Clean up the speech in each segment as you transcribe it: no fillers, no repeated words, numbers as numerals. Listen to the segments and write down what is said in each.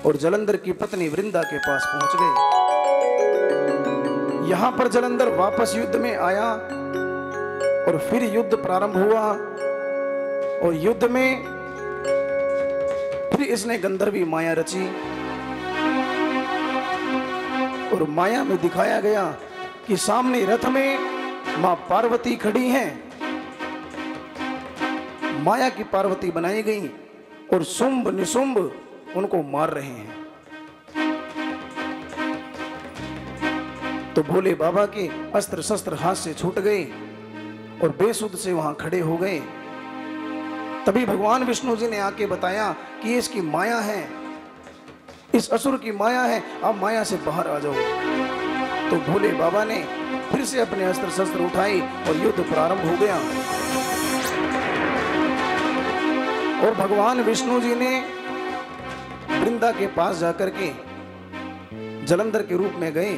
और जलंधर की पत्नी वृंदा के पास पहुंच गए। यहां पर जलंधर वापस युद्ध में आया और फिर युद्ध प्रारंभ हुआ। और युद्ध में फिर इसने गंधर्वी माया रची और माया में दिखाया गया कि सामने रथ में मां पार्वती खड़ी हैं। माया की पार्वती बनाई गई और शुंभ निशुंभ उनको मार रहे हैं। तो भोले बाबा के अस्त्र शस्त्र हाथ से छूट गए और बेसुध से वहां खड़े हो गए। तभी भगवान विष्णु जी ने आके बताया कि ये इसकी माया है, इस असुर की माया है, आप माया से बाहर आ जाओ। तो भोले बाबा ने फिर से अपने अस्त्र शस्त्र उठाई और युद्ध प्रारंभ हो गया। और भगवान विष्णु जी ने वृंदा के पास जाकर के जलंधर के रूप में गए।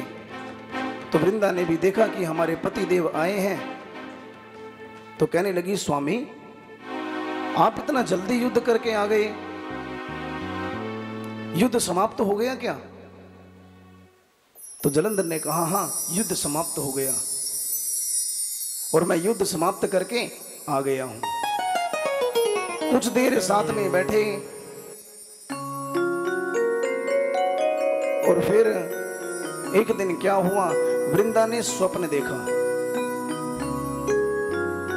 तो वृंदा ने भी देखा कि हमारे पति देव आए हैं। तो कहने लगी, स्वामी आप इतना जल्दी युद्ध करके आ गए, युद्ध समाप्त तो हो गया क्या? तो जलंधर ने कहा, हां युद्ध समाप्त हो गया और मैं युद्ध समाप्त करके आ गया हूं। कुछ देर साथ में बैठे और फिर एक दिन क्या हुआ, वृंदा ने स्वप्न देखा।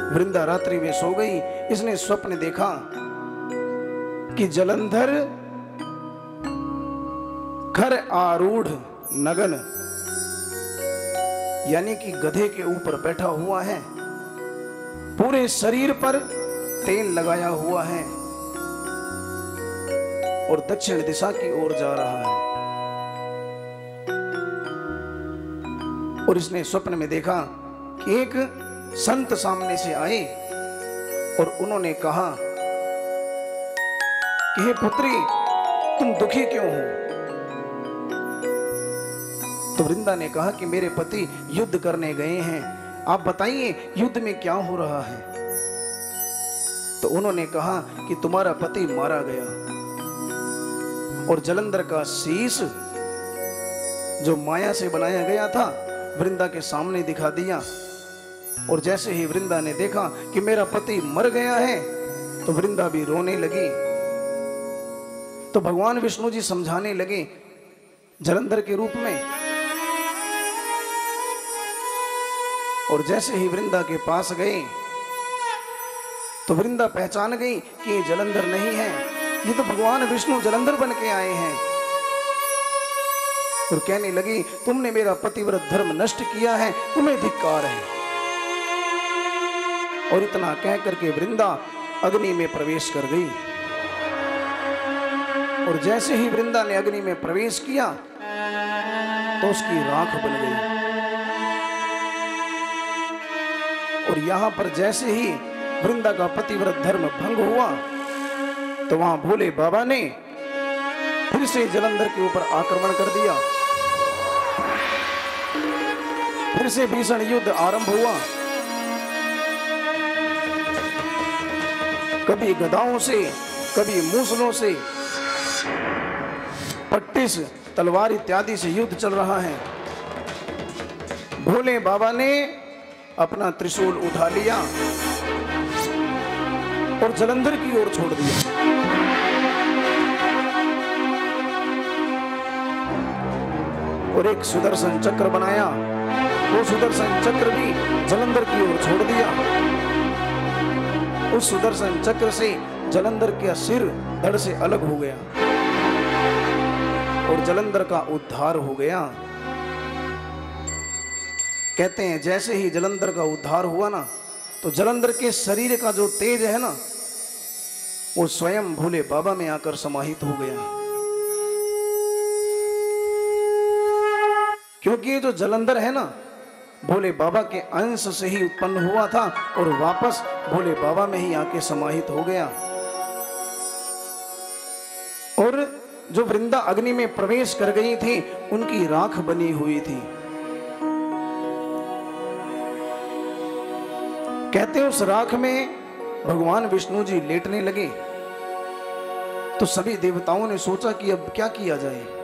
वृंदा रात्रि में सो गई। इसने स्वप्न देखा कि जलंधर खर आरूढ़ नगन यानी कि गधे के ऊपर बैठा हुआ है, पूरे शरीर पर तेल लगाया हुआ है और दक्षिण दिशा की ओर जा रहा है। और इसने स्वप्न में देखा कि एक संत सामने से आए और उन्होंने कहा कि हे पुत्री, तुम दुखी क्यों हो? तो वृंदा ने कहा कि मेरे पति युद्ध करने गए हैं, आप बताइए युद्ध में क्या हो रहा है? तो उन्होंने कहा कि तुम्हारा पति मारा गया और जलंधर का शीश जो माया से बनाया गया था वृंदा के सामने दिखा दिया। और जैसे ही वृंदा ने देखा कि मेरा पति मर गया है तो वृंदा भी रोने लगी। तो भगवान विष्णु जी समझाने लगे जलंधर के रूप में। और जैसे ही वृंदा के पास गए तो वृंदा पहचान गई कि ये जलंधर नहीं है, ये तो भगवान विष्णु जलंधर बन के आए हैं। और कहने लगी, तुमने मेरा पतिव्रत धर्म नष्ट किया है, तुम्हें धिक्कार है। और इतना कह करके वृंदा अग्नि में प्रवेश कर गई। और जैसे ही वृंदा ने अग्नि में प्रवेश किया तो उसकी राख बन गई। और यहां पर जैसे ही वृंदा का पतिव्रत धर्म भंग हुआ तो वहां भोले बाबा ने फिर से जलंधर के ऊपर आक्रमण कर दिया। फिर से भीषण युद्ध आरंभ हुआ। कभी गदाओं से, कभी मूसलों से, पट्टिस, तलवार इत्यादि से युद्ध चल रहा है। भोले बाबा ने अपना त्रिशूल उठा लिया और जलंधर की ओर छोड़ दिया। और एक सुदर्शन चक्र बनाया, वो सुदर्शन चक्र भी जलंधर की ओर छोड़ दिया। उस सुदर्शन चक्र से जलंधर का सिर धड़ से अलग हो गया और जलंधर का उद्धार हो गया। कहते हैं जैसे ही जलंधर का उद्धार हुआ ना तो जलंधर के शरीर का जो तेज है ना वो स्वयं भोले बाबा में आकर समाहित हो गया। क्योंकि ये जो जलंधर है ना भोले बाबा के अंश से ही उत्पन्न हुआ था और वापस भोले बाबा में ही आके समाहित हो गया। और जो वृंदा अग्नि में प्रवेश कर गई थी उनकी राख बनी हुई थी। कहते उस राख में भगवान विष्णु जी लेटने लगे तो सभी देवताओं ने सोचा कि अब क्या किया जाए।